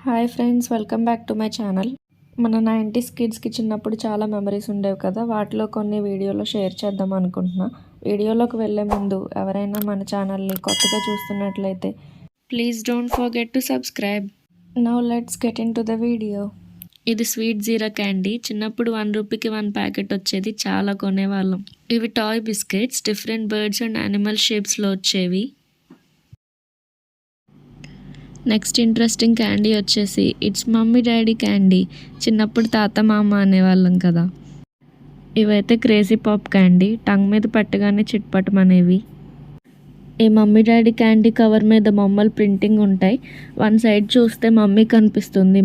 Hi friends, welcome back to my channel. మన 90s కిడ్స్కి చిన్నప్పుడు చాలా మెమరీస్ ఉండేవి కదా, వాటిలో కొన్ని వీడియోలో షేర్ చేద్దాం అనుకుంటున్నా. వీడియోలోకి వెళ్ళే ముందు ఎవరైనా మన ఛానల్ని కొత్తగా చూస్తున్నట్లయితే please don't forget to subscribe. Now let's get in to the video. ఇది స్వీట్ జీరా క్యాండీ. చిన్నప్పుడు 1 రూపీకి 1 ప్యాకెట్ వచ్చేది, చాలా కొనేవాళ్ళం. ఇవి toy biscuits, different birds and animal షేప్స్లో వచ్చేవి. నెక్స్ట్ ఇంట్రెస్టింగ్ క్యాండీ వచ్చేసి ఇట్స్ మమ్మీ డాడీ క్యాండీ. చిన్నప్పుడు తాత మామ అనేవాళ్ళం కదా. ఇవైతే క్రేజీ పాప్ క్యాండీ, టంగ్ మీద పెట్టగానే చిట్పటమనేవి. ఈ మమ్మీ డాడీ క్యాండీ కవర్ మీద బొమ్మలు ప్రింటింగ్ ఉంటాయి. వన్ సైడ్ చూస్తే మమ్మీ కనిపిస్తుంది,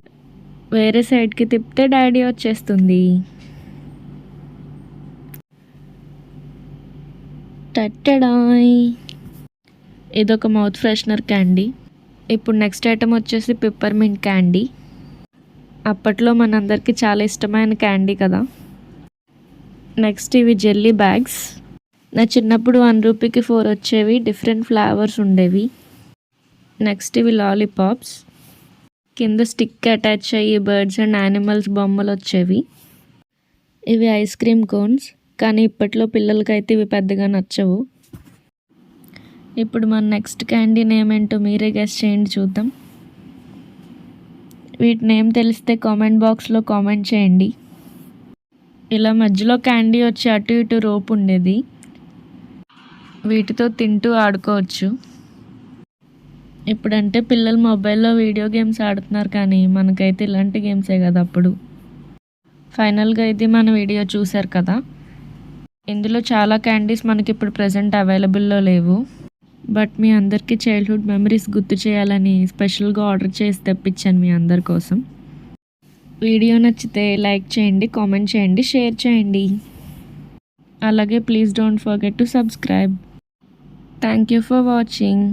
వేరే సైడ్కి తిప్పితే డాడీ వచ్చేస్తుంది. టట్టడాయ్, ఇదొక మౌత్ ఫ్రెషనర్ క్యాండీ. ఇప్పుడు నెక్స్ట్ ఐటమ్ వచ్చేసి పిప్పర్మింట్ క్యాండీ. అప్పట్లో మనందరికీ చాలా ఇష్టమైన క్యాండీ కదా. నెక్స్ట్ ఇవి జెల్లీ బ్యాగ్స్. నా చిన్నప్పుడు 1 రూపీకి 4 వచ్చేవి, డిఫరెంట్ ఫ్లేవర్స్ ఉండేవి. నెక్స్ట్ ఇవి లాలీపాప్స్, కింద స్టిక్ అటాచ్ అయ్యి బర్డ్స్ అండ్ యానిమల్స్ బొమ్మలు వచ్చేవి. ఇవి ఐస్ క్రీమ్ కోన్స్, కానీ ఇప్పట్లో పిల్లలకైతే ఇవి పెద్దగా నచ్చవు. ఇప్పుడు మన నెక్స్ట్ క్యాండీ నేమ్ ఏంటో మీరే గెస్ చేయండి చూద్దాం. వీటి నేమ్ తెలిస్తే కామెంట్ బాక్స్లో కామెంట్ చేయండి. ఇలా మధ్యలో క్యాండీ వచ్చి అటు ఇటు రోప్ ఉండేది, వీటితో తింటూ ఆడుకోవచ్చు. ఇప్పుడంటే పిల్లలు మొబైల్లో వీడియో గేమ్స్ ఆడుతున్నారు, కానీ మనకైతే ఇలాంటి గేమ్సే కదా అప్పుడు. ఫైనల్గా ఇది మన వీడియో చూశారు కదా. ఇందులో చాలా క్యాండీస్ మనకి ఇప్పుడు ప్రజెంట్ అవైలబుల్లో లేవు, బట్ మీ అందరికీ చైల్డ్హుడ్ మెమరీస్ గుర్తు చేయాలని స్పెషల్గా ఆర్డర్ చేసి తెప్పించాను మీ అందరి కోసం. వీడియో నచ్చితే లైక్ చేయండి, కామెంట్ చేయండి, షేర్ చేయండి. అలాగే please don't forget to subscribe. Thank you for watching.